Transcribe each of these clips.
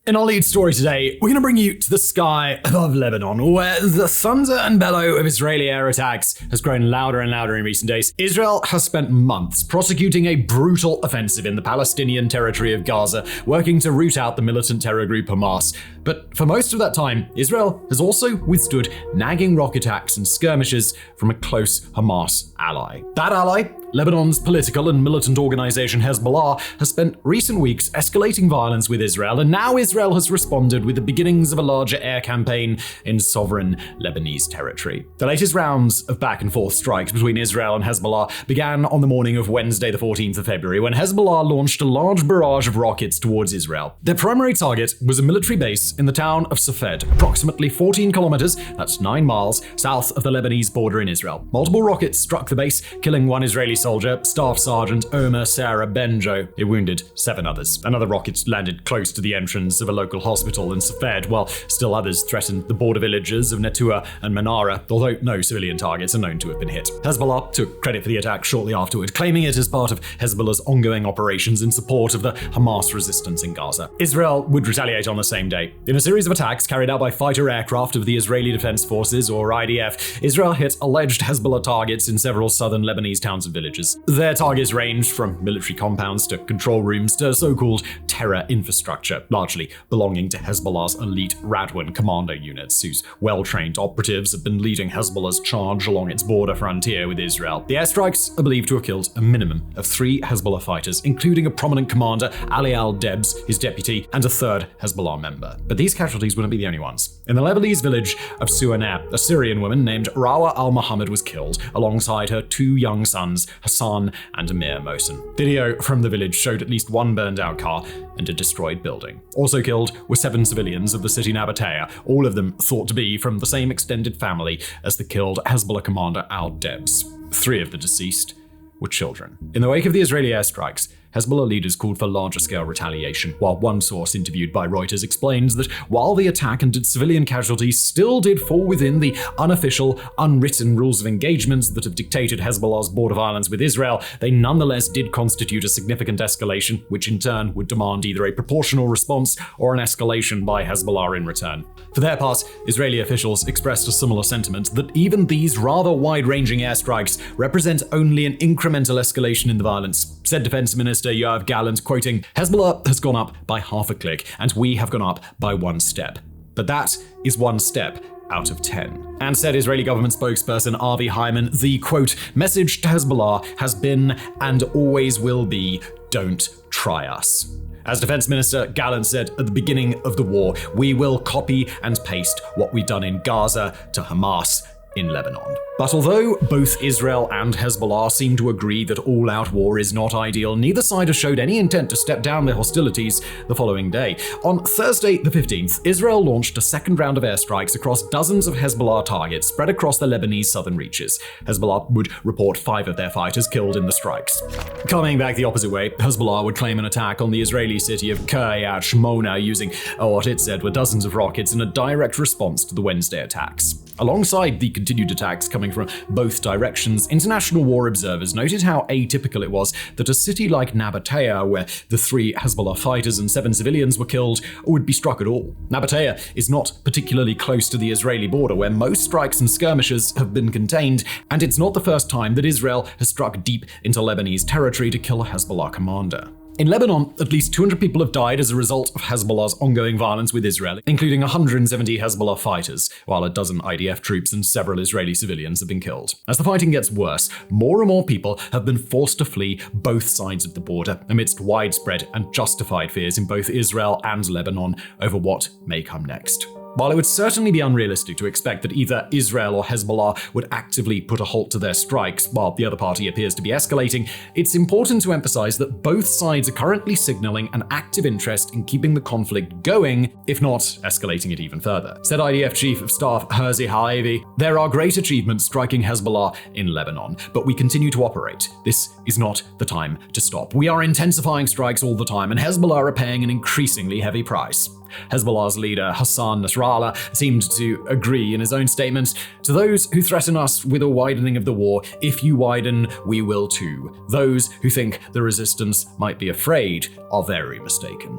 In our lead story today, we're going to bring you to the sky above Lebanon, where the thunder and bellow of Israeli air attacks has grown louder and louder in recent days. Israel has spent months prosecuting a brutal offensive in the Palestinian territory of Gaza, working to root out the militant terror group Hamas. But for most of that time, Israel has also withstood nagging rocket attacks and skirmishes from a close Hamas ally. That ally, Lebanon's political and militant organization Hezbollah, has spent recent weeks escalating violence with Israel, and now Israel has responded with the beginnings of a larger air campaign in sovereign Lebanese territory. The latest rounds of back-and-forth strikes between Israel and Hezbollah began on the morning of Wednesday, the 14th of February, when Hezbollah launched a large barrage of rockets towards Israel. Their primary target was a military base in the town of Safed, approximately 14 kilometers, that's 9 miles, south of the Lebanese border in Israel. Multiple rockets struck the base, killing one Israeli soldier, Staff Sergeant Omer Sarah Benjo. It wounded 7 others. Another rocket landed close to the entrance of a local hospital in Safed, while still others threatened the border villages of Netua and Manara, although no civilian targets are known to have been hit. Hezbollah took credit for the attack shortly afterward, claiming it as part of Hezbollah's ongoing operations in support of the Hamas resistance in Gaza. Israel would retaliate on the same day. In a series of attacks carried out by fighter aircraft of the Israeli Defense Forces, or IDF, Israel hit alleged Hezbollah targets in several southern Lebanese towns and villages. Their targets ranged from military compounds to control rooms to so-called terror infrastructure, largely belonging to Hezbollah's elite Radwan commando units, whose well-trained operatives have been leading Hezbollah's charge along its border frontier with Israel. The airstrikes are believed to have killed a minimum of 3 Hezbollah fighters, including a prominent commander, Ali al-Debs, his deputy, and a third Hezbollah member. But these casualties wouldn't be the only ones. In the Lebanese village of Suanab, a Syrian woman named Rawa al-Muhammad was killed, alongside her 2 young sons, Hassan and Amir Mohsen. Video from the village showed at least 1 burned-out car and a destroyed building. Also killed were 7 civilians of the city Nabatea, all of them thought to be from the same extended family as the killed Hezbollah commander al-Debs. 3 of the deceased were children. In the wake of the Israeli airstrikes, Hezbollah leaders called for larger-scale retaliation, while one source interviewed by Reuters explains that while the attack and its civilian casualties still did fall within the unofficial, unwritten rules of engagement that have dictated Hezbollah's border violence with Israel, they nonetheless did constitute a significant escalation, which in turn would demand either a proportional response or an escalation by Hezbollah in return. For their part, Israeli officials expressed a similar sentiment that even these rather wide-ranging airstrikes represent only an incremental escalation in the violence. Said Defense Minister Yoav Gallant, quoting, "Hezbollah has gone up by half a click, and we have gone up by 1 step. But that is 1 step out of 10. And said Israeli government spokesperson Avi Hyman, the, quote, "message to Hezbollah has been and always will be, don't try us." As Defense Minister Gallant said at the beginning of the war, "We will copy and paste what we've done in Gaza to Hamas in Lebanon." But although both Israel and Hezbollah seem to agree that all-out war is not ideal, neither side has showed any intent to step down their hostilities the following day. On Thursday the 15th, Israel launched a second round of airstrikes across dozens of Hezbollah targets spread across the Lebanese southern reaches. Hezbollah would report 5 of their fighters killed in the strikes. Coming back the opposite way, Hezbollah would claim an attack on the Israeli city of Kiryat Shmona using what it said were dozens of rockets in a direct response to the Wednesday attacks. Alongside the continued attacks coming from both directions, international war observers noted how atypical it was that a city like Nabatea, where the 3 Hezbollah fighters and 7 civilians were killed, would be struck at all. Nabatea is not particularly close to the Israeli border, where most strikes and skirmishes have been contained, and it's not the first time that Israel has struck deep into Lebanese territory to kill a Hezbollah commander. In Lebanon, at least 200 people have died as a result of Hezbollah's ongoing violence with Israel, including 170 Hezbollah fighters, while a dozen IDF troops and several Israeli civilians have been killed. As the fighting gets worse, more and more people have been forced to flee both sides of the border, amidst widespread and justified fears in both Israel and Lebanon over what may come next. While it would certainly be unrealistic to expect that either Israel or Hezbollah would actively put a halt to their strikes while the other party appears to be escalating, it's important to emphasize that both sides are currently signaling an active interest in keeping the conflict going, if not escalating it even further. Said IDF Chief of Staff Houthi Red Sea, "There are great achievements striking Hezbollah in Lebanon, but we continue to operate. This is not the time to stop. We are intensifying strikes all the time, and Hezbollah are paying an increasingly heavy price." Hezbollah's leader, Hassan Nasrallah, seemed to agree in his own statement, "To those who threaten us with a widening of the war, if you widen, we will too. Those who think the resistance might be afraid are very mistaken."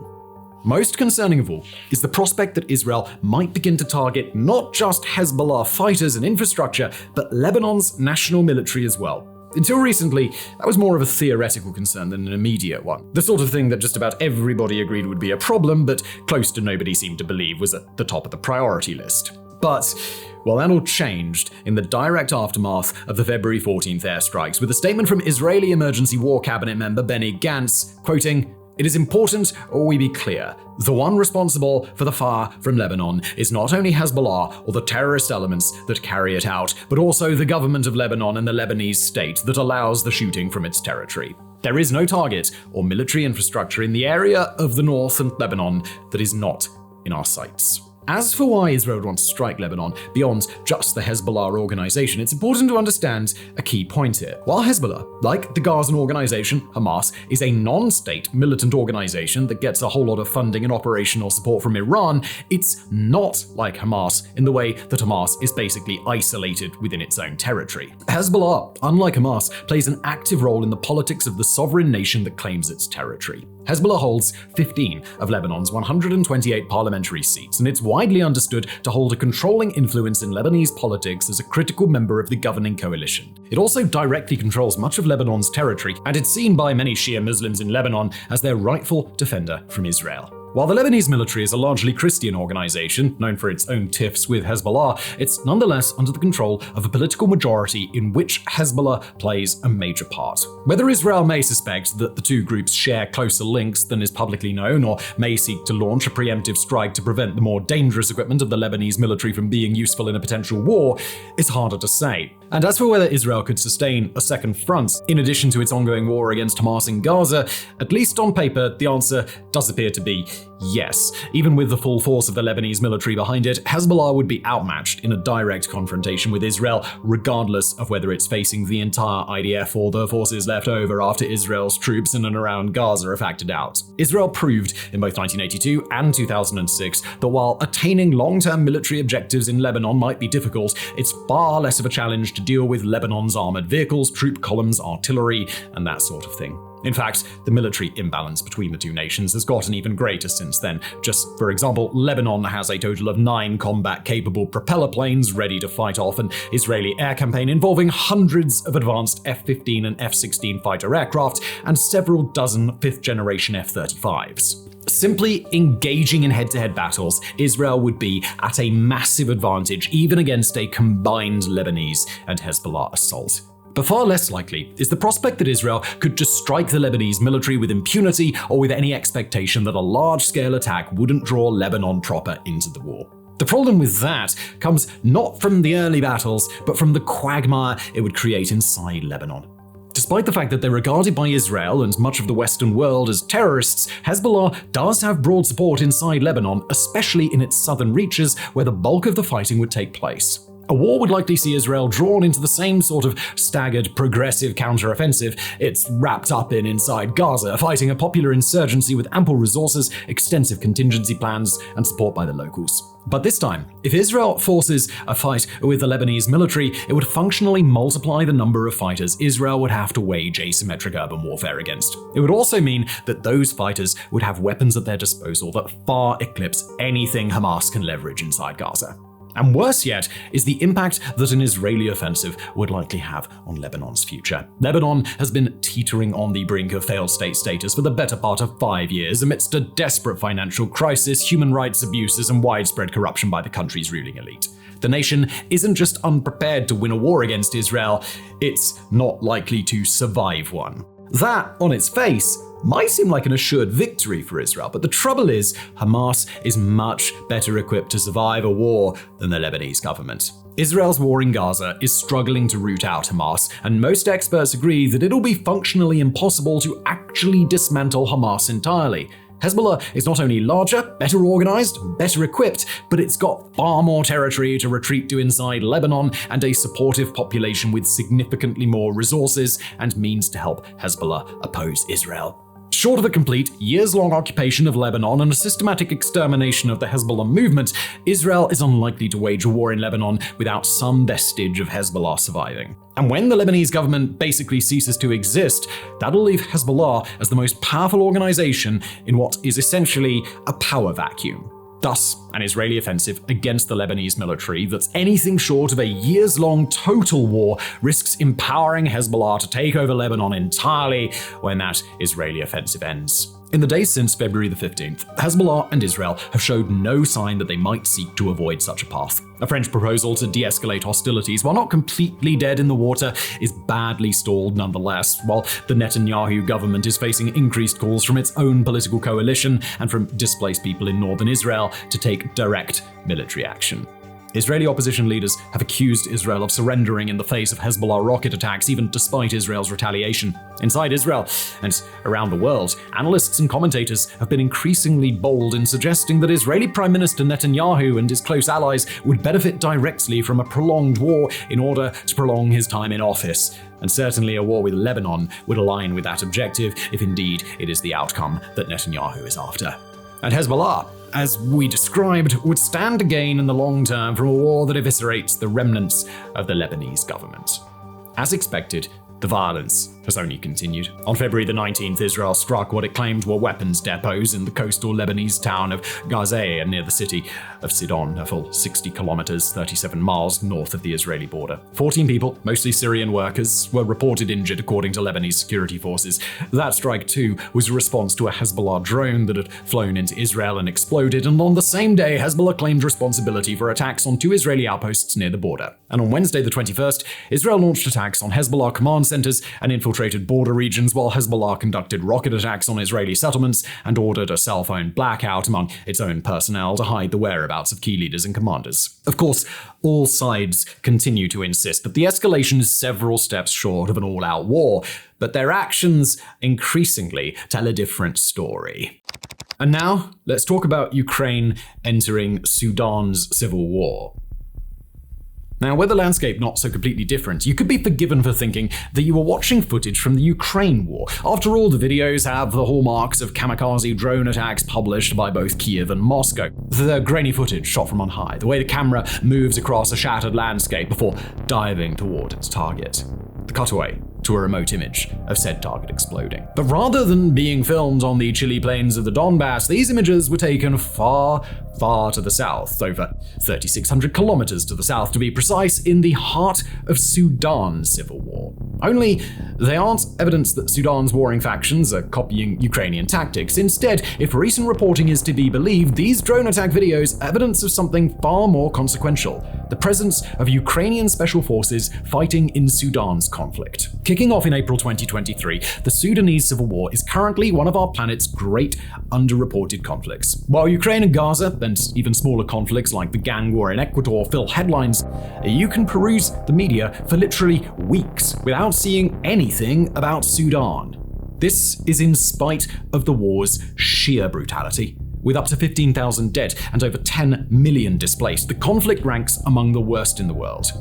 Most concerning of all is the prospect that Israel might begin to target not just Hezbollah fighters and infrastructure, but Lebanon's national military as well. Until recently, that was more of a theoretical concern than an immediate one. The sort of thing that just about everybody agreed would be a problem, but close to nobody seemed to believe was at the top of the priority list. But, well, that all changed in the direct aftermath of the February 14th airstrikes, with a statement from Israeli Emergency War Cabinet member Benny Gantz, quoting, "It is important we be clear. The one responsible for the fire from Lebanon is not only Hezbollah or the terrorist elements that carry it out, but also the government of Lebanon and the Lebanese state that allows the shooting from its territory. There is no target or military infrastructure in the area of the north and Lebanon that is not in our sights." As for why Israel would want to strike Lebanon beyond just the Hezbollah organization, it's important to understand a key point here. While Hezbollah, like the Gazan organization Hamas, is a non-state militant organization that gets a whole lot of funding and operational support from Iran, it's not like Hamas in the way that Hamas is basically isolated within its own territory. Hezbollah, unlike Hamas, plays an active role in the politics of the sovereign nation that claims its territory. Hezbollah holds 15 of Lebanon's 128 parliamentary seats, and it's widely understood to hold a controlling influence in Lebanese politics as a critical member of the governing coalition. It also directly controls much of Lebanon's territory, and it's seen by many Shia Muslims in Lebanon as their rightful defender from Israel. While the Lebanese military is a largely Christian organization, known for its own tiffs with Hezbollah, it's nonetheless under the control of a political majority in which Hezbollah plays a major part. Whether Israel may suspect that the two groups share closer links than is publicly known, or may seek to launch a preemptive strike to prevent the more dangerous equipment of the Lebanese military from being useful in a potential war, is harder to say. And as for whether Israel could sustain a second front, in addition to its ongoing war against Hamas in Gaza, at least on paper, the answer does appear to be yes. Even with the full force of the Lebanese military behind it, Hezbollah would be outmatched in a direct confrontation with Israel, regardless of whether it's facing the entire IDF or the forces left over after Israel's troops in and around Gaza are factored out. Israel proved in both 1982 and 2006 that while attaining long-term military objectives in Lebanon might be difficult, it's far less of a challenge to deal with Lebanon's armored vehicles, troop columns, artillery, and that sort of thing. In fact, the military imbalance between the two nations has gotten even greater since then. Just for example, Lebanon has a total of 9 combat-capable propeller planes ready to fight off an Israeli air campaign involving hundreds of advanced F-15 and F-16 fighter aircraft and several dozen 5th-generation F-35s. Simply engaging in head-to-head battles, Israel would be at a massive advantage even against a combined Lebanese and Hezbollah assault. But far less likely is the prospect that Israel could just strike the Lebanese military with impunity or with any expectation that a large-scale attack wouldn't draw Lebanon proper into the war. The problem with that comes not from the early battles, but from the quagmire it would create inside Lebanon. Despite the fact that they're regarded by Israel and much of the Western world as terrorists, Hezbollah does have broad support inside Lebanon, especially in its southern reaches where the bulk of the fighting would take place. A war would likely see Israel drawn into the same sort of staggered, progressive counteroffensive it's wrapped up in inside Gaza, fighting a popular insurgency with ample resources, extensive contingency plans, and support by the locals. But this time, if Israel forces a fight with the Lebanese military, it would functionally multiply the number of fighters Israel would have to wage asymmetric urban warfare against. It would also mean that those fighters would have weapons at their disposal that far eclipse anything Hamas can leverage inside Gaza. And worse yet is the impact that an Israeli offensive would likely have on Lebanon's future. Lebanon has been teetering on the brink of failed state status for the better part of 5 years amidst a desperate financial crisis, human rights abuses, and widespread corruption by the country's ruling elite. The nation isn't just unprepared to win a war against Israel, it's not likely to survive one. That, on its face, might seem like an assured victory for Israel, but the trouble is, Hamas is much better equipped to survive a war than the Lebanese government. Israel's war in Gaza is struggling to root out Hamas, and most experts agree that it'll be functionally impossible to actually dismantle Hamas entirely. Hezbollah is not only larger, better organized, better equipped, but it's got far more territory to retreat to inside Lebanon and a supportive population with significantly more resources and means to help Hezbollah oppose Israel. Short of the complete, years-long occupation of Lebanon and a systematic extermination of the Hezbollah movement, Israel is unlikely to wage a war in Lebanon without some vestige of Hezbollah surviving. And when the Lebanese government basically ceases to exist, that'll leave Hezbollah as the most powerful organization in what is essentially a power vacuum. Thus, an Israeli offensive against the Lebanese military that's anything short of a years-long total war risks empowering Hezbollah to take over Lebanon entirely when that Israeli offensive ends. In the days since February the 15th, Hezbollah and Israel have showed no sign that they might seek to avoid such a path. A French proposal to de-escalate hostilities, while not completely dead in the water, is badly stalled nonetheless, while the Netanyahu government is facing increased calls from its own political coalition and from displaced people in northern Israel to take direct military action. Israeli opposition leaders have accused Israel of surrendering in the face of Hezbollah rocket attacks, even despite Israel's retaliation. Inside Israel and around the world, analysts and commentators have been increasingly bold in suggesting that Israeli Prime Minister Netanyahu and his close allies would benefit directly from a prolonged war in order to prolong his time in office. And certainly a war with Lebanon would align with that objective if indeed it is the outcome that Netanyahu is after. And Hezbollah, as we described, would stand to gain in the long term from a war that eviscerates the remnants of the Lebanese government. As expected, the violence has only continued. On February the 19th, Israel struck what it claimed were weapons depots in the coastal Lebanese town of Gaza near the city of Sudan, a full 60 kilometers, 37 miles north of the Israeli border. 14 people, mostly Syrian workers, were reported injured according to Lebanese security forces. That strike too was a response to a Hezbollah drone that had flown into Israel and exploded, and on the same day, Hezbollah claimed responsibility for attacks on 2 Israeli outposts near the border. And on Wednesday the 21st, Israel launched attacks on Hezbollah command centers and infiltrated border regions, while Hezbollah conducted rocket attacks on Israeli settlements and ordered a cell phone blackout among its own personnel to hide the whereabouts of key leaders and commanders. Of course, all sides continue to insist that the escalation is several steps short of an all-out war, but their actions increasingly tell a different story. And now, let's talk about Ukraine entering Sudan's civil war. Now, with the landscape not so completely different, you could be forgiven for thinking that you were watching footage from the Ukraine war. After all, the videos have the hallmarks of kamikaze drone attacks published by both Kiev and Moscow. The grainy footage shot from on high, the way the camera moves across a shattered landscape before diving toward its target. The cutaway to a remote image of said target exploding. But rather than being filmed on the chilly plains of the Donbass, these images were taken far to the south, over 3,600 kilometers to the south to be precise, in the heart of Sudan's civil war. Only they aren't evidence that Sudan's warring factions are copying Ukrainian tactics. Instead, if recent reporting is to be believed, these drone attack videos are evidence of something far more consequential: the presence of Ukrainian special forces fighting in Sudan's conflict. Kicking off in April 2023, the Sudanese civil war is currently one of our planet's great underreported conflicts. While Ukraine and Gaza, and even smaller conflicts like the gang war in Ecuador, fill headlines, you can peruse the media for literally weeks without seeing anything about Sudan. This is in spite of the war's sheer brutality. With up to 15,000 dead and over 10 million displaced, the conflict ranks among the worst in the world.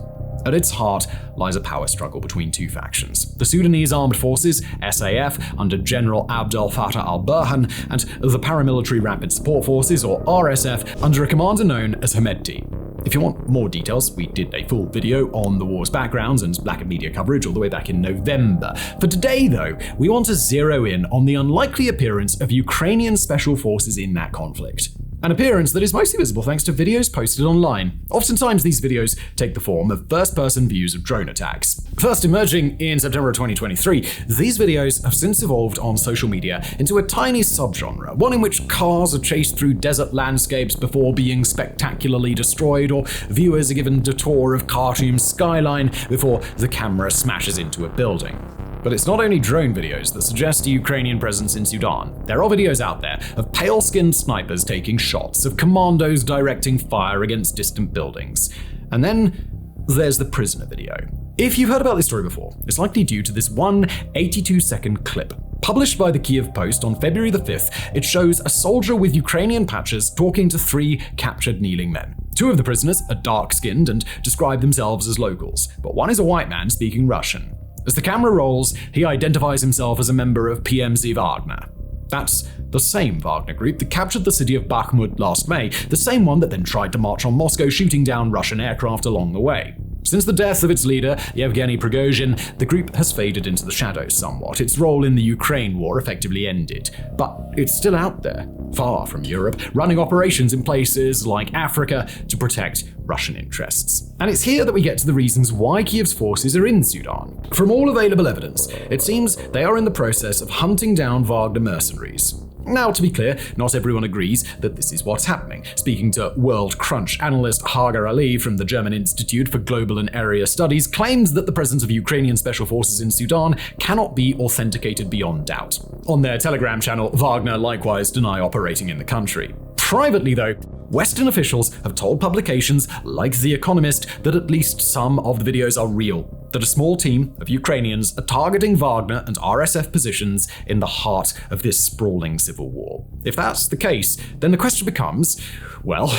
At its heart lies a power struggle between 2 factions: the Sudanese Armed Forces, SAF, under General Abdel Fattah al-Burhan, and the Paramilitary Rapid Support Forces, or RSF, under a commander known as Hemedti. If you want more details, we did a full video on the war's backgrounds and lack of media coverage all the way back in November. For today, though, we want to zero in on the unlikely appearance of Ukrainian special forces in that conflict. An appearance that is mostly visible thanks to videos posted online. Oftentimes, these videos take the form of first-person views of drone attacks. First emerging in September of 2023, these videos have since evolved on social media into a tiny subgenre, one in which cars are chased through desert landscapes before being spectacularly destroyed, or viewers are given a tour of Khartoum's skyline before the camera smashes into a building. But it's not only drone videos that suggest a Ukrainian presence in Sudan. There are videos out there of pale-skinned snipers taking shots, of commandos directing fire against distant buildings. And then there's the prisoner video. If you've heard about this story before, it's likely due to this one 82-second clip. Published by the Kiev Post on February the 5th, it shows a soldier with Ukrainian patches talking to 3 captured kneeling men. 2 of the prisoners are dark-skinned and describe themselves as locals, but one is a white man speaking Russian. As the camera rolls, he identifies himself as a member of PMC Wagner. That's the same Wagner group that captured the city of Bakhmut last May, the same one that then tried to march on Moscow, shooting down Russian aircraft along the way. Since the death of its leader, Yevgeny Prigozhin, the group has faded into the shadows somewhat. Its role in the Ukraine war effectively ended. But it's still out there, far from Europe, running operations in places like Africa to protect Russian interests. And it's here that we get to the reasons why Kiev's forces are in Sudan. From all available evidence, it seems they are in the process of hunting down Wagner mercenaries. Now, to be clear, not everyone agrees that this is what's happening. Speaking to World Crunch analyst Hagar Ali from the German Institute for Global and Area Studies, claims that the presence of Ukrainian special forces in Sudan cannot be authenticated beyond doubt. On their Telegram channel, Wagner likewise deny operating in the country. Privately, though, Western officials have told publications like The Economist that at least some of the videos are real, that a small team of Ukrainians are targeting Wagner and RSF positions in the heart of this sprawling civil war. If that's the case, then the question becomes, well,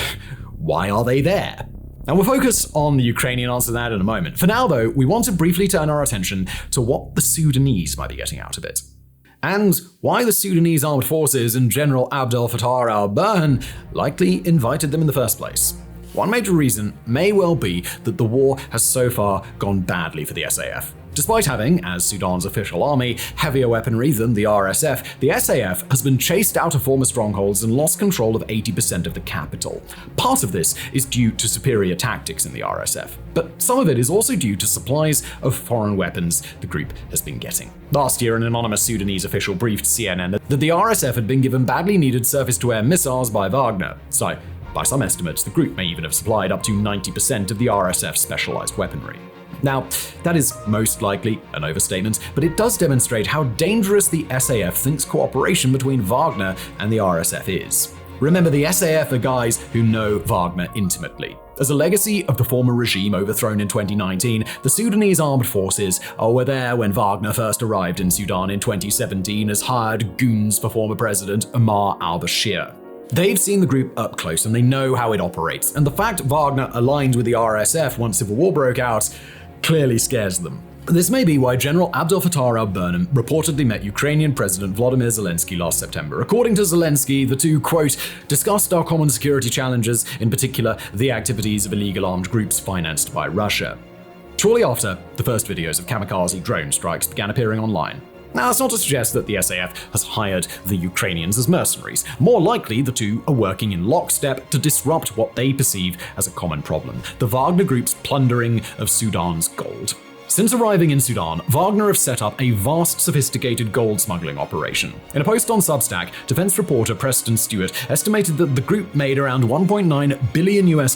why are they there? And we'll focus on the Ukrainian answer to that in a moment. For now, though, we want to briefly turn our attention to what the Sudanese might be getting out of it, and why the Sudanese armed forces and General Abdel Fattah al-Burhan likely invited them in the first place. One major reason may well be that the war has so far gone badly for the SAF. Despite having, as Sudan's official army, heavier weaponry than the RSF, the SAF has been chased out of former strongholds and lost control of 80% of the capital. Part of this is due to superior tactics in the RSF, but some of it is also due to supplies of foreign weapons the group has been getting. Last year, an anonymous Sudanese official briefed CNN that the RSF had been given badly needed surface-to-air missiles by Wagner. So, by some estimates, the group may even have supplied up to 90% of the RSF's specialized weaponry. Now, that is most likely an overstatement, but it does demonstrate how dangerous the SAF thinks cooperation between Wagner and the RSF is. Remember, the SAF are guys who know Wagner intimately. As a legacy of the former regime overthrown in 2019, the Sudanese armed forces were there when Wagner first arrived in Sudan in 2017 as hired goons for former President Omar al-Bashir. They've seen the group up close and they know how it operates, and the fact Wagner aligned with the RSF once civil war broke out clearly scares them. This may be why General Abdel Fattah al-Burhan reportedly met Ukrainian President Volodymyr Zelensky last September. According to Zelensky, the two, quote, discussed our common security challenges, in particular the activities of illegal armed groups financed by Russia. Shortly after, the first videos of kamikaze drone strikes began appearing online. Now, that's not to suggest that the SAF has hired the Ukrainians as mercenaries. More likely, the two are working in lockstep to disrupt what they perceive as a common problem: the Wagner group's plundering of Sudan's gold. Since arriving in Sudan, Wagner have set up a vast, sophisticated gold smuggling operation. In a post on Substack, defense reporter Preston Stewart estimated that the group made around $1.9 billion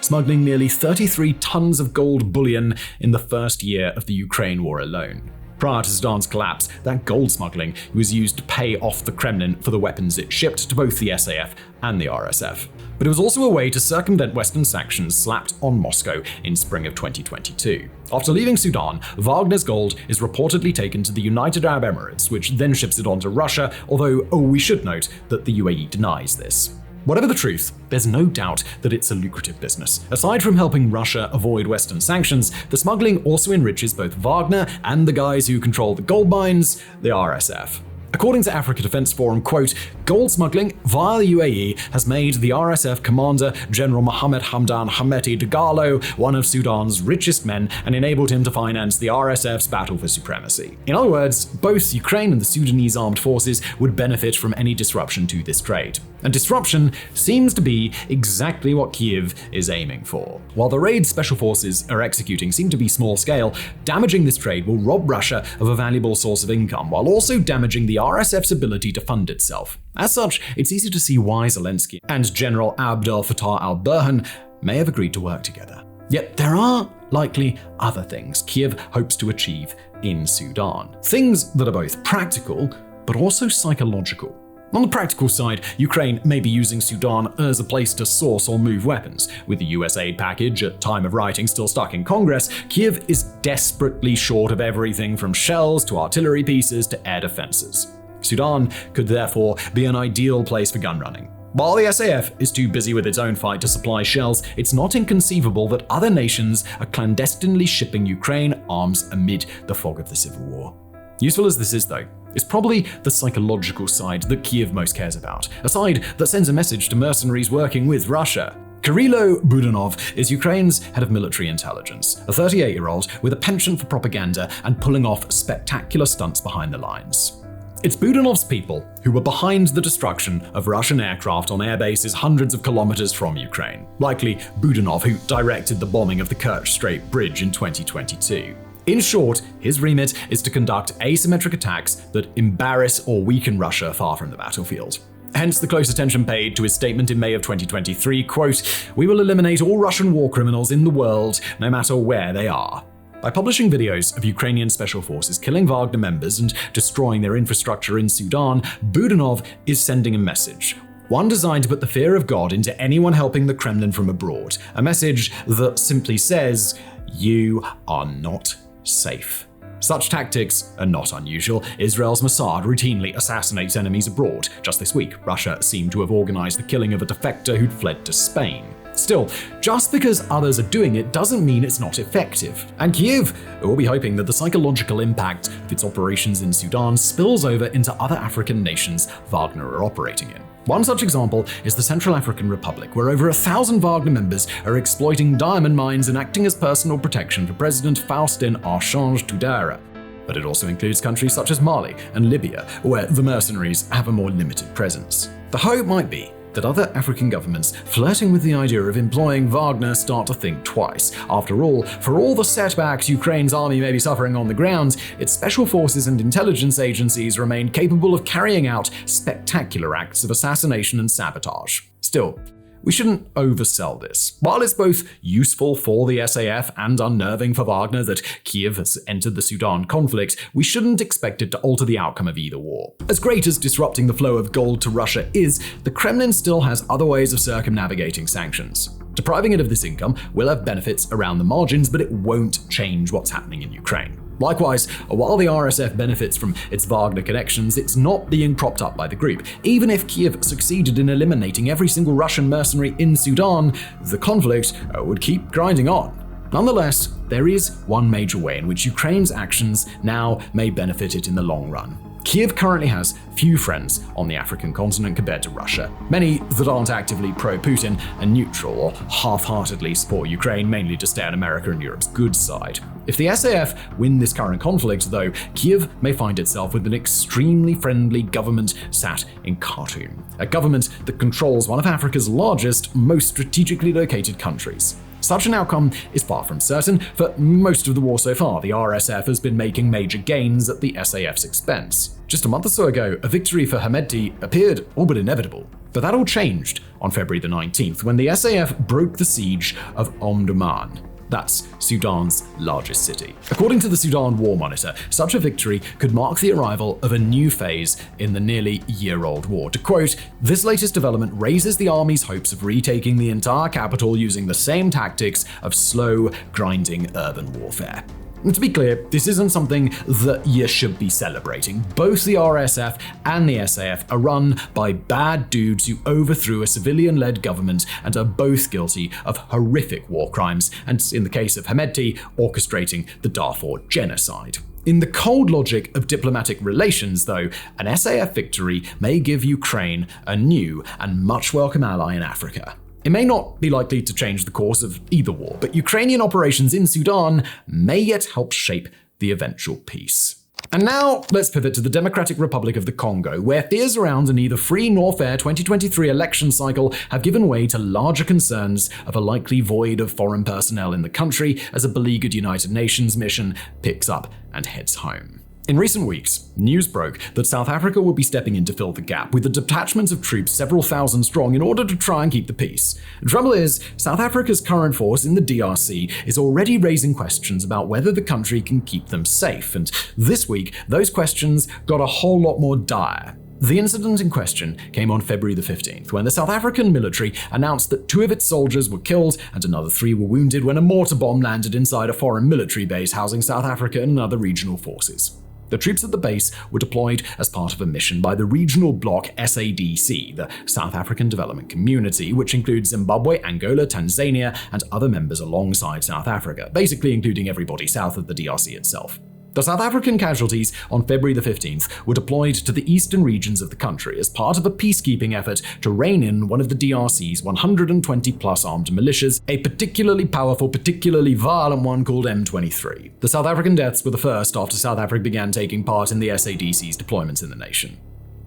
smuggling nearly 33 tons of gold bullion in the first year of the Ukraine war alone. Prior to Sudan's collapse, that gold smuggling was used to pay off the Kremlin for the weapons it shipped to both the SAF and the RSF. But it was also a way to circumvent Western sanctions slapped on Moscow in spring of 2022. After leaving Sudan, Wagner's gold is reportedly taken to the United Arab Emirates, which then ships it on to Russia, although we should note that the UAE denies this. Whatever the truth, there's no doubt that it's a lucrative business. Aside from helping Russia avoid Western sanctions, the smuggling also enriches both Wagner and the guys who control the gold mines, the RSF. According to Africa Defense Forum, quote, gold smuggling via the UAE has made the RSF commander General Mohammed Hamdan Hameti Dagalo one of Sudan's richest men and enabled him to finance the RSF's battle for supremacy. In other words, both Ukraine and the Sudanese armed forces would benefit from any disruption to this trade. And disruption seems to be exactly what Kiev is aiming for. While the raids special forces are executing seem to be small scale, damaging this trade will rob Russia of a valuable source of income, while also damaging the RSF's ability to fund itself. As such, it's easy to see why Zelensky and General Abdel Fattah al-Burhan may have agreed to work together. Yet there are likely other things Kiev hopes to achieve in Sudan. Things that are both practical, but also psychological. On the practical side, Ukraine may be using Sudan as a place to source or move weapons. With the US aid package at time of writing still stuck in Congress, Kiev is desperately short of everything from shells to artillery pieces to air defenses. Sudan could therefore be an ideal place for gun running. While the SAF is too busy with its own fight to supply shells, it's not inconceivable that other nations are clandestinely shipping Ukraine arms amid the fog of the civil war. Useful as this is, though, is probably the psychological side that Kyiv most cares about, a side that sends a message to mercenaries working with Russia. Kirilo Budanov is Ukraine's head of military intelligence, a 38-year-old with a penchant for propaganda and pulling off spectacular stunts behind the lines. It's Budanov's people who were behind the destruction of Russian aircraft on air bases hundreds of kilometers from Ukraine, likely Budanov who directed the bombing of the Kerch Strait Bridge in 2022. In short, his remit is to conduct asymmetric attacks that embarrass or weaken Russia far from the battlefield. Hence the close attention paid to his statement in May of 2023, quote, "We will eliminate all Russian war criminals in the world, no matter where they are." By publishing videos of Ukrainian special forces killing Wagner members and destroying their infrastructure in Sudan, Budanov is sending a message. One designed to put the fear of God into anyone helping the Kremlin from abroad. A message that simply says, you are not safe. Such tactics are not unusual. Israel's Mossad routinely assassinates enemies abroad. Just this week, Russia seemed to have organized the killing of a defector who'd fled to Spain. Still, just because others are doing it doesn't mean it's not effective. And Kyiv will be hoping that the psychological impact of its operations in Sudan spills over into other African nations Wagner are operating in. One such example is the Central African Republic, where over 1,000 Wagner members are exploiting diamond mines and acting as personal protection for President Faustin Archange Touadéra. But it also includes countries such as Mali and Libya, where the mercenaries have a more limited presence. The hope might be that other African governments flirting with the idea of employing Wagner start to think twice. After all, for all the setbacks Ukraine's army may be suffering on the ground, its special forces and intelligence agencies remain capable of carrying out spectacular acts of assassination and sabotage. Still, we shouldn't oversell this. While it's both useful for the SAF and unnerving for Wagner that Kyiv has entered the Sudan conflict, we shouldn't expect it to alter the outcome of either war. As great as disrupting the flow of gold to Russia is, the Kremlin still has other ways of circumnavigating sanctions. Depriving it of this income will have benefits around the margins, but it won't change what's happening in Ukraine. Likewise, while the RSF benefits from its Wagner connections, it's not being propped up by the group. Even if Kyiv succeeded in eliminating every single Russian mercenary in Sudan, the conflict would keep grinding on. Nonetheless, there is one major way in which Ukraine's actions now may benefit it in the long run. Kyiv currently has few friends on the African continent compared to Russia, many that aren't actively pro-Putin and neutral or half-heartedly support Ukraine mainly to stay on America and Europe's good side. If the SAF win this current conflict, though, Kyiv may find itself with an extremely friendly government sat in Khartoum, a government that controls one of Africa's largest, most strategically located countries. Such an outcome is far from certain. For most of the war so far, the RSF has been making major gains at the SAF's expense. Just a month or so ago, a victory for Hemedti appeared all but inevitable. But that all changed on February the 19th, when the SAF broke the siege of Omdurman. That's Sudan's largest city. According to the Sudan War Monitor, such a victory could mark the arrival of a new phase in the nearly year-old war. To quote, "This latest development raises the army's hopes of retaking the entire capital using the same tactics of slow, grinding urban warfare." And to be clear, this isn't something that you should be celebrating. Both the RSF and the SAF are run by bad dudes who overthrew a civilian-led government and are both guilty of horrific war crimes, and in the case of Hemedti, orchestrating the Darfur genocide. In the cold logic of diplomatic relations, though, an SAF victory may give Ukraine a new and much welcome ally in Africa. It may not be likely to change the course of either war, but Ukrainian operations in Sudan may yet help shape the eventual peace. And now, let's pivot to the Democratic Republic of the Congo, where fears around a neither free nor fair 2023 election cycle have given way to larger concerns of a likely void of foreign personnel in the country as a beleaguered United Nations mission picks up and heads home. In recent weeks, news broke that South Africa would be stepping in to fill the gap with a detachment of troops several thousand strong in order to try and keep the peace. The trouble is, South Africa's current force in the DRC is already raising questions about whether the country can keep them safe, and this week, those questions got a whole lot more dire. The incident in question came on February the 15th, when the South African military announced that 2 of its soldiers were killed and another 3 were wounded when a mortar bomb landed inside a foreign military base housing South Africa and other regional forces. The troops at the base were deployed as part of a mission by the regional bloc SADC, the South African Development Community, which includes Zimbabwe, Angola, Tanzania, and other members alongside South Africa, basically including everybody south of the DRC itself. The South African casualties on February the 15th were deployed to the eastern regions of the country as part of a peacekeeping effort to rein in one of the DRC's 120-plus armed militias, a particularly powerful, particularly violent one called M23. The South African deaths were the first after South Africa began taking part in the SADC's deployments in the nation.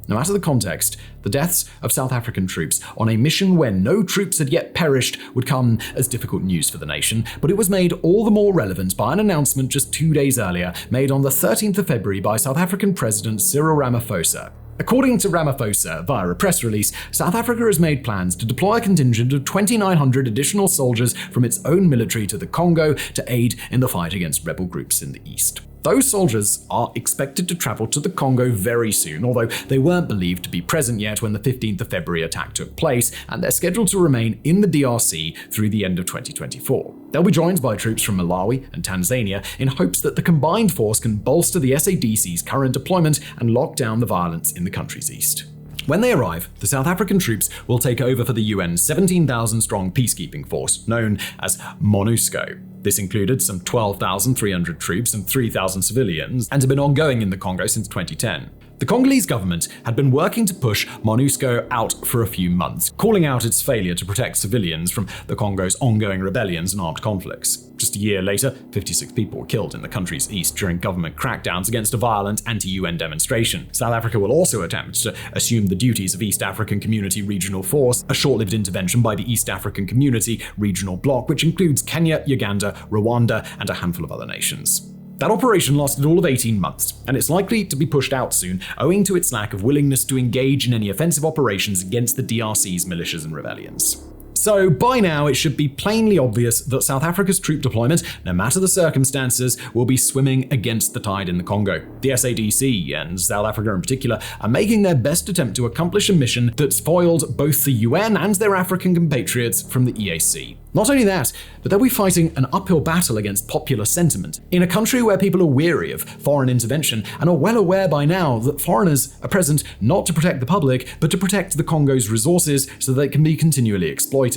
No matter the context, the deaths of South African troops on a mission where no troops had yet perished would come as difficult news for the nation, but it was made all the more relevant by an announcement just 2 days earlier, made on the 13th of February by South African President Cyril Ramaphosa. According to Ramaphosa, via a press release, South Africa has made plans to deploy a contingent of 2,900 additional soldiers from its own military to the Congo to aid in the fight against rebel groups in the east. Those soldiers are expected to travel to the Congo very soon, although they weren't believed to be present yet when the 15th of February attack took place, and they're scheduled to remain in the DRC through the end of 2024. They'll be joined by troops from Malawi and Tanzania in hopes that the combined force can bolster the SADC's current deployment and lock down the violence in the country's east. When they arrive, the South African troops will take over for the UN's 17,000-strong peacekeeping force, known as MONUSCO. This included some 12,300 troops and 3,000 civilians, and had been ongoing in the Congo since 2010. The Congolese government had been working to push MONUSCO out for a few months, calling out its failure to protect civilians from the Congo's ongoing rebellions and armed conflicts. Just a year later, 56 people were killed in the country's east during government crackdowns against a violent anti-UN demonstration. South Africa will also attempt to assume the duties of East African Community Regional Force, a short-lived intervention by the East African Community Regional Bloc, which includes Kenya, Uganda, Rwanda, and a handful of other nations. That operation lasted all of 18 months, and it's likely to be pushed out soon, owing to its lack of willingness to engage in any offensive operations against the DRC's militias and rebellions. So, by now, it should be plainly obvious that South Africa's troop deployment, no matter the circumstances, will be swimming against the tide in the Congo. The SADC, and South Africa in particular, are making their best attempt to accomplish a mission that's foiled both the UN and their African compatriots from the EAC. Not only that, but they'll be fighting an uphill battle against popular sentiment in a country where people are weary of foreign intervention and are well aware by now that foreigners are present not to protect the public, but to protect the Congo's resources so they can be continually exploited.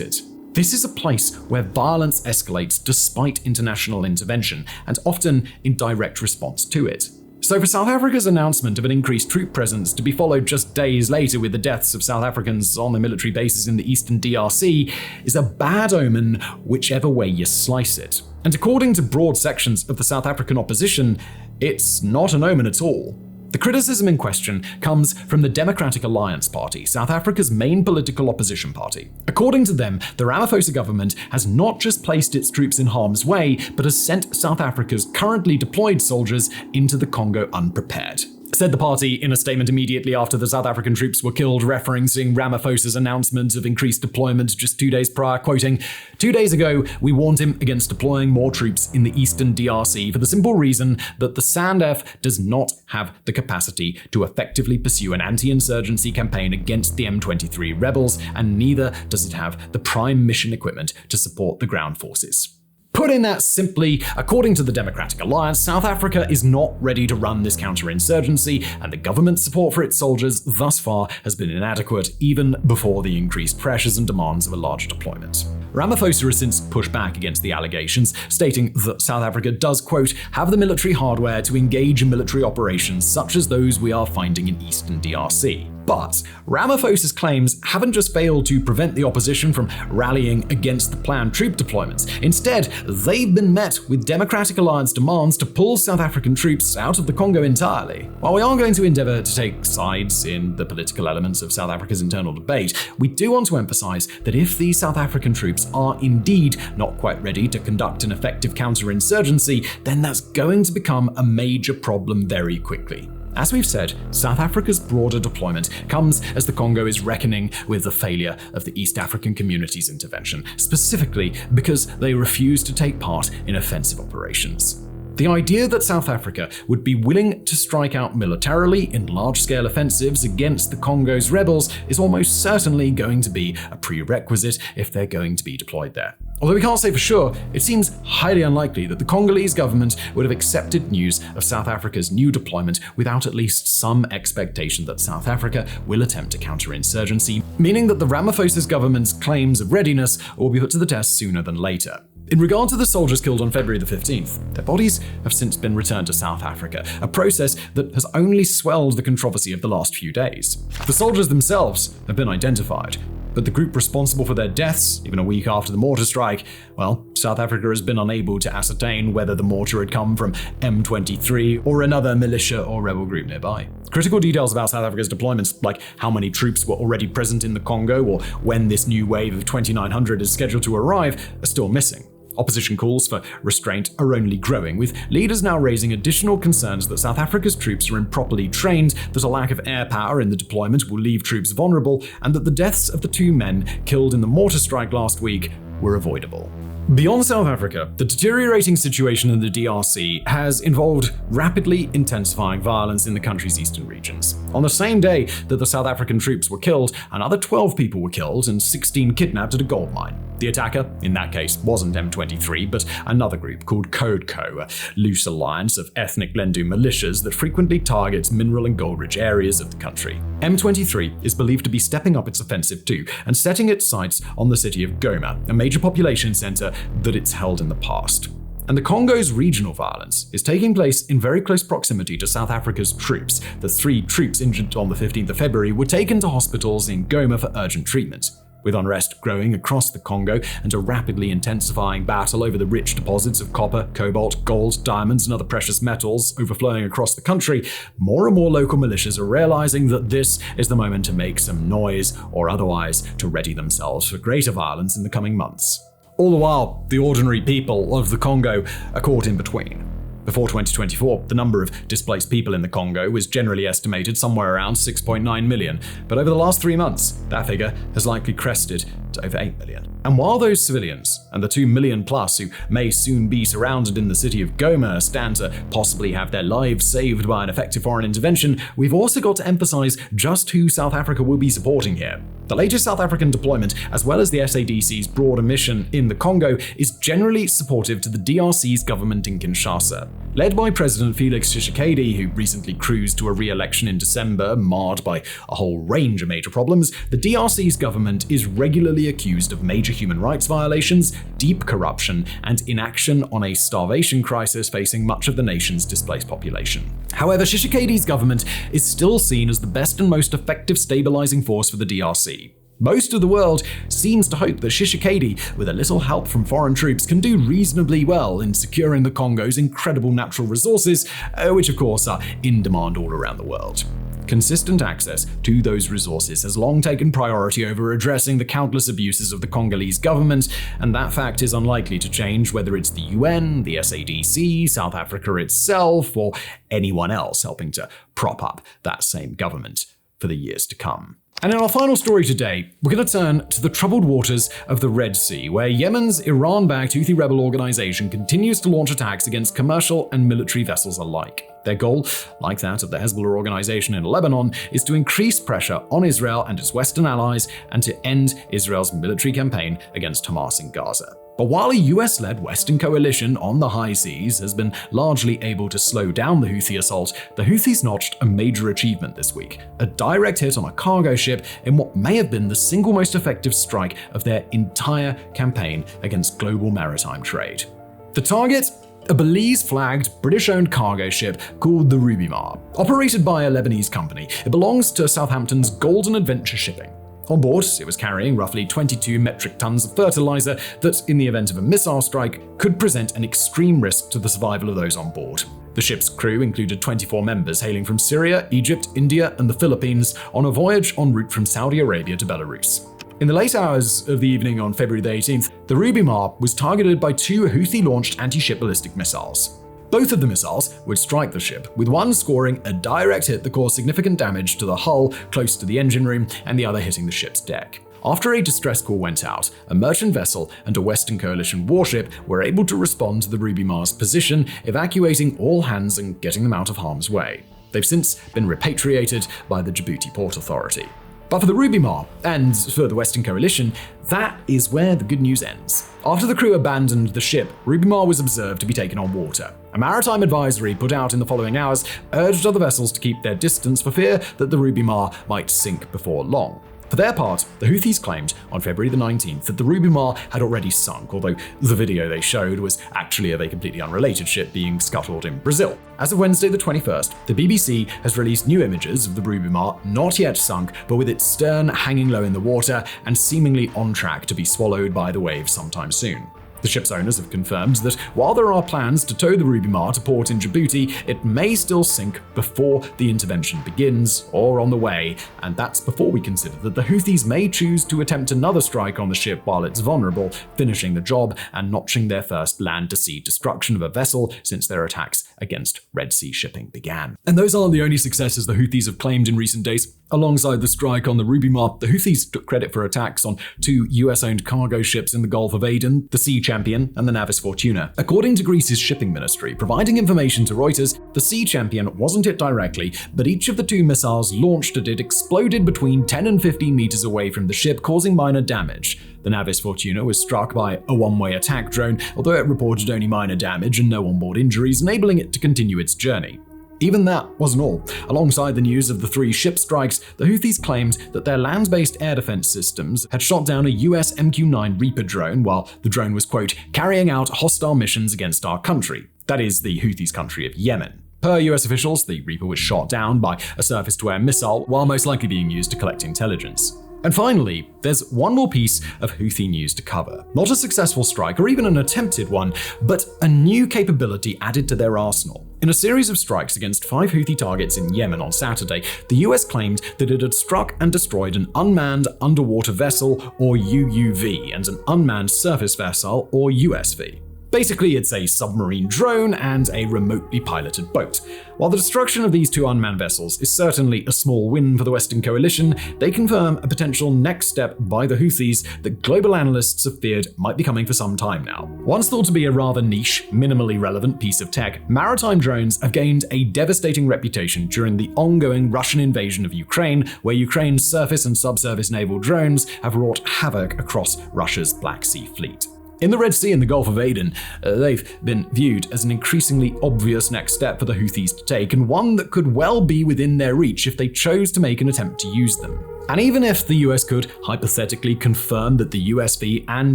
This is a place where violence escalates despite international intervention, and often in direct response to it. So for South Africa's announcement of an increased troop presence to be followed just days later with the deaths of South Africans on their military bases in the eastern DRC is a bad omen whichever way you slice it. And according to broad sections of the South African opposition, it's not an omen at all. The criticism in question comes from the Democratic Alliance Party, South Africa's main political opposition party. According to them, the Ramaphosa government has not just placed its troops in harm's way, but has sent South Africa's currently deployed soldiers into the Congo unprepared. Said the party in a statement immediately after the South African troops were killed, referencing Ramaphosa's announcement of increased deployment just 2 days prior, quoting, "2 days ago, we warned him against deploying more troops in the eastern DRC for the simple reason that the SANDF does not have the capacity to effectively pursue an anti-insurgency campaign against the M23 rebels, and neither does it have the prime mission equipment to support the ground forces." Putting that simply, according to the Democratic Alliance, South Africa is not ready to run this counterinsurgency, and the government's support for its soldiers thus far has been inadequate, even before the increased pressures and demands of a larger deployment. Ramaphosa has since pushed back against the allegations, stating that South Africa does, quote, "have the military hardware to engage in military operations such as those we are finding in eastern DRC. But Ramaphosa's claims haven't just failed to prevent the opposition from rallying against the planned troop deployments. Instead, they've been met with Democratic Alliance demands to pull South African troops out of the Congo entirely. While we aren't going to endeavor to take sides in the political elements of South Africa's internal debate, we do want to emphasize that if these South African troops are indeed not quite ready to conduct an effective counterinsurgency, then that's going to become a major problem very quickly. As we've said, South Africa's broader deployment comes as the Congo is reckoning with the failure of the East African Community's intervention, specifically because they refuse to take part in offensive operations. The idea that South Africa would be willing to strike out militarily in large-scale offensives against the Congo's rebels is almost certainly going to be a prerequisite if they're going to be deployed there. Although we can't say for sure, it seems highly unlikely that the Congolese government would have accepted news of South Africa's new deployment without at least some expectation that South Africa will attempt a counterinsurgency, meaning that the Ramaphosa's government's claims of readiness will be put to the test sooner than later. In regard to the soldiers killed on February the 15th, their bodies have since been returned to South Africa, a process that has only swelled the controversy of the last few days. The soldiers themselves have been identified, but the group responsible for their deaths, even a week after the mortar strike, well, South Africa has been unable to ascertain whether the mortar had come from M23 or another militia or rebel group nearby. Critical details about South Africa's deployments, like how many troops were already present in the Congo or when this new wave of 2,900 is scheduled to arrive, are still missing. Opposition calls for restraint are only growing, with leaders now raising additional concerns that South Africa's troops are improperly trained, that a lack of air power in the deployment will leave troops vulnerable, and that the deaths of the 2 men killed in the mortar strike last week were avoidable. Beyond South Africa, the deteriorating situation in the DRC has involved rapidly intensifying violence in the country's eastern regions. On the same day that the South African troops were killed, another 12 people were killed and 16 kidnapped at a gold mine. The attacker, in that case, wasn't M23, but another group called CODECO, a loose alliance of ethnic Lendu militias that frequently targets mineral and gold-rich areas of the country. M23 is believed to be stepping up its offensive too, and setting its sights on the city of Goma, a major population center that it's held in the past. And the Congo's regional violence is taking place in very close proximity to South Africa's troops. The 3 troops injured on the 15th of February were taken to hospitals in Goma for urgent treatment. With unrest growing across the Congo and a rapidly intensifying battle over the rich deposits of copper, cobalt, gold, diamonds, and other precious metals overflowing across the country, more and more local militias are realizing that this is the moment to make some noise or otherwise to ready themselves for greater violence in the coming months. All the while, the ordinary people of the Congo are caught in between. Before 2024, the number of displaced people in the Congo was generally estimated somewhere around 6.9 million, but over the last 3 months, that figure has likely crested to over 8 million. And while those civilians and the 2 million plus who may soon be surrounded in the city of Goma stand to possibly have their lives saved by an effective foreign intervention, we've also got to emphasize just who South Africa will be supporting here. The latest South African deployment, as well as the SADC's broader mission in the Congo, is generally supportive to the DRC's government in Kinshasa. Led by President Felix Tshisekedi, who recently cruised to a re-election in December, marred by a whole range of major problems, the DRC's government is regularly accused of major human rights violations, deep corruption, and inaction on a starvation crisis facing much of the nation's displaced population. However, Tshisekedi's government is still seen as the best and most effective stabilizing force for the DRC. Most of the world seems to hope that Tshisekedi, with a little help from foreign troops, can do reasonably well in securing the Congo's incredible natural resources, which of course are in demand all around the world. Consistent access to those resources has long taken priority over addressing the countless abuses of the Congolese government, and that fact is unlikely to change whether it's the UN, the SADC, South Africa itself, or anyone else helping to prop up that same government for the years to come. And in our final story today, we're going to turn to the troubled waters of the Red Sea, where Yemen's Iran-backed Houthi rebel organization continues to launch attacks against commercial and military vessels alike. Their goal, like that of the Hezbollah organization in Lebanon, is to increase pressure on Israel and its Western allies and to end Israel's military campaign against Hamas in Gaza. But while a US-led Western coalition on the high seas has been largely able to slow down the Houthi assault, the Houthis notched a major achievement this week, a direct hit on a cargo ship in what may have been the single most effective strike of their entire campaign against global maritime trade. The target? A Belize-flagged, British-owned cargo ship called the Ruby Mar. Operated by a Lebanese company, it belongs to Southampton's Golden Adventure Shipping. On board, it was carrying roughly 22 metric tons of fertilizer that, in the event of a missile strike, could present an extreme risk to the survival of those on board. The ship's crew included 24 members hailing from Syria, Egypt, India, and the Philippines on a voyage en route from Saudi Arabia to Belarus. In the late hours of the evening on February the 18th, the Ruby Mar was targeted by 2 Houthi-launched anti-ship ballistic missiles. Both of the missiles would strike the ship, with one scoring a direct hit that caused significant damage to the hull close to the engine room and the other hitting the ship's deck. After a distress call went out, a merchant vessel and a Western Coalition warship were able to respond to the Ruby Mar's position, evacuating all hands and getting them out of harm's way. They've since been repatriated by the Djibouti Port Authority. But for the Ruby Mar, and for the Western Coalition, that is where the good news ends. After the crew abandoned the ship, Ruby Mar was observed to be taken on water. A maritime advisory put out in the following hours urged other vessels to keep their distance for fear that the Ruby Mar might sink before long. For their part, the Houthis claimed on February the 19th that the Ruby Mar had already sunk, although the video they showed was actually of a completely unrelated ship being scuttled in Brazil. As of Wednesday the 21st, the BBC has released new images of the Ruby Mar not yet sunk, but with its stern hanging low in the water and seemingly on track to be swallowed by the waves sometime soon. The ship's owners have confirmed that while there are plans to tow the Ruby Mar to port in Djibouti, it may still sink before the intervention begins or on the way, and that's before we consider that the Houthis may choose to attempt another strike on the ship while it's vulnerable, finishing the job and notching their first land-to-sea destruction of a vessel since their attacks against Red Sea shipping began. And those aren't the only successes the Houthis have claimed in recent days. Alongside the strike on the Ruby Mar, the Houthis took credit for attacks on 2 US-owned cargo ships in the Gulf of Aden, the Sea Champion and the Navis Fortuna. According to Greece's shipping ministry, providing information to Reuters, the Sea Champion wasn't hit directly, but each of the 2 missiles launched at it exploded between 10 and 15 meters away from the ship, causing minor damage. The Navis Fortuna was struck by a one-way attack drone, although it reported only minor damage and no onboard injuries, enabling it to continue its journey. Even that wasn't all. Alongside the news of the 3 ship strikes, the Houthis claimed that their land-based air defense systems had shot down a US MQ-9 Reaper drone while the drone was, quote, carrying out hostile missions against our country. That is, the Houthis' country of Yemen. Per US officials, the Reaper was shot down by a surface-to-air missile while most likely being used to collect intelligence. And finally, there's one more piece of Houthi news to cover. Not a successful strike or even an attempted one, but a new capability added to their arsenal. In a series of strikes against 5 Houthi targets in Yemen on Saturday, the US claimed that it had struck and destroyed an unmanned underwater vessel, or UUV, and an unmanned surface vessel, or USV. Basically, it's a submarine drone and a remotely piloted boat. While the destruction of these 2 unmanned vessels is certainly a small win for the Western coalition, they confirm a potential next step by the Houthis that global analysts have feared might be coming for some time now. Once thought to be a rather niche, minimally relevant piece of tech, maritime drones have gained a devastating reputation during the ongoing Russian invasion of Ukraine, where Ukraine's surface and subsurface naval drones have wrought havoc across Russia's Black Sea fleet. In the Red Sea and the Gulf of Aden, they've been viewed as an increasingly obvious next step for the Houthis to take, and one that could well be within their reach if they chose to make an attempt to use them. And even if the US could hypothetically confirm that the USV and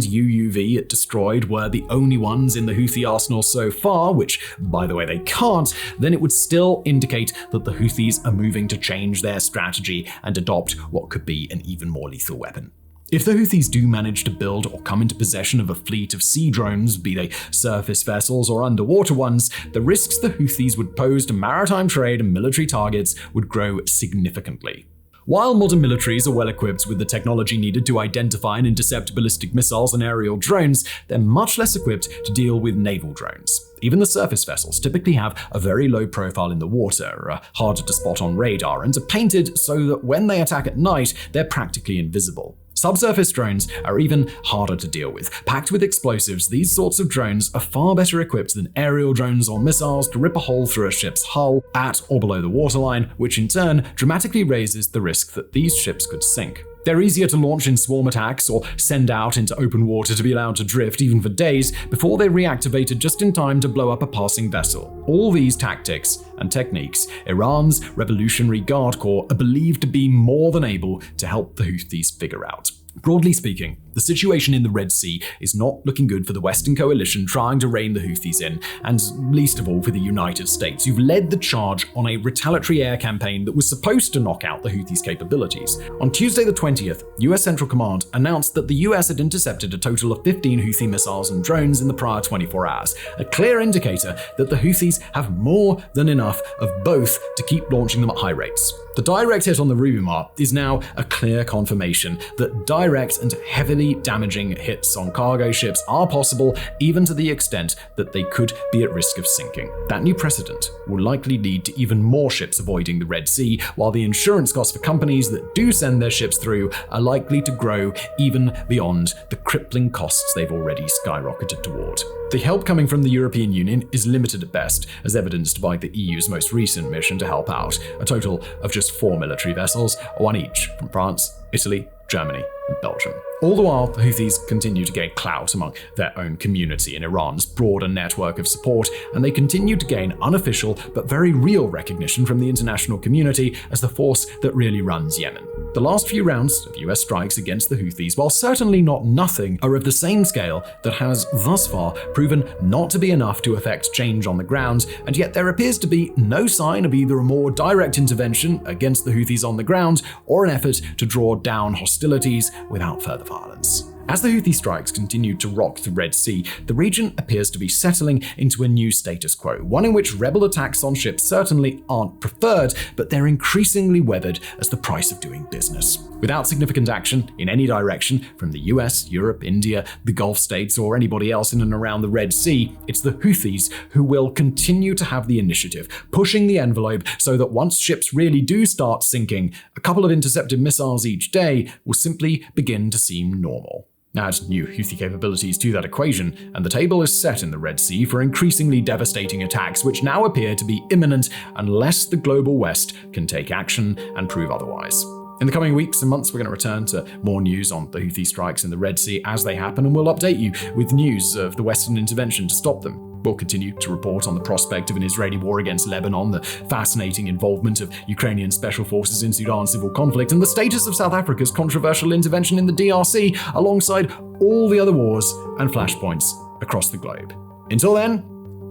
UUV it destroyed were the only ones in the Houthi arsenal so far, which, by the way, they can't, then it would still indicate that the Houthis are moving to change their strategy and adopt what could be an even more lethal weapon. If the Houthis do manage to build or come into possession of a fleet of sea drones, be they surface vessels or underwater ones, the risks the Houthis would pose to maritime trade and military targets would grow significantly. While modern militaries are well equipped with the technology needed to identify and intercept ballistic missiles and aerial drones, they're much less equipped to deal with naval drones. Even the surface vessels typically have a very low profile in the water, are harder to spot on radar, and are painted so that when they attack at night, they're practically invisible. Subsurface drones are even harder to deal with. Packed with explosives, these sorts of drones are far better equipped than aerial drones or missiles to rip a hole through a ship's hull at or below the waterline, which in turn dramatically raises the risk that these ships could sink. They're easier to launch in swarm attacks or send out into open water to be allowed to drift even for days before they're reactivated just in time to blow up a passing vessel. All these tactics and techniques, Iran's Revolutionary Guard Corps are believed to be more than able to help the Houthis figure out. Broadly speaking, the situation in the Red Sea is not looking good for the Western coalition trying to rein the Houthis in, and least of all for the United States, who've led the charge on a retaliatory air campaign that was supposed to knock out the Houthis' capabilities. On Tuesday the 20th, US Central Command announced that the US had intercepted a total of 15 Houthi missiles and drones in the prior 24 hours, a clear indicator that the Houthis have more than enough of both to keep launching them at high rates. The direct hit on the Ruby Mar is now a clear confirmation that direct and heavily damaging hits on cargo ships are possible, even to the extent that they could be at risk of sinking. That new precedent will likely lead to even more ships avoiding the Red Sea, while the insurance costs for companies that do send their ships through are likely to grow even beyond the crippling costs they've already skyrocketed toward. The help coming from the European Union is limited at best, as evidenced by the EU's most recent mission to help out, a total of just 4 military vessels, 1 each from France, Italy, Germany, and Belgium. All the while, the Houthis continue to gain clout among their own community in Iran's broader network of support, and they continue to gain unofficial but very real recognition from the international community as the force that really runs Yemen. The last few rounds of US strikes against the Houthis, while certainly not nothing, are of the same scale that has thus far proven not to be enough to affect change on the ground, and yet there appears to be no sign of either a more direct intervention against the Houthis on the ground or an effort to draw down hostilities without further violence. As the Houthi strikes continue to rock the Red Sea, the region appears to be settling into a new status quo, one in which rebel attacks on ships certainly aren't preferred, but they're increasingly weathered as the price of doing business. Without significant action in any direction from the US, Europe, India, the Gulf states, or anybody else in and around the Red Sea, it's the Houthis who will continue to have the initiative, pushing the envelope so that once ships really do start sinking, a couple of intercepted missiles each day will simply begin to seem normal. Add new Houthi capabilities to that equation, and the table is set in the Red Sea for increasingly devastating attacks which now appear to be imminent unless the global West can take action and prove otherwise. In the coming weeks and months, we're going to return to more news on the Houthi strikes in the Red Sea as they happen, and we'll update you with news of the Western intervention to stop them. We'll continue to report on the prospect of an Israeli war against Lebanon, the fascinating involvement of Ukrainian special forces in Sudan's civil conflict, and the status of South Africa's controversial intervention in the DRC, alongside all the other wars and flashpoints across the globe. Until then,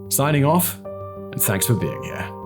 signing off, and thanks for being here.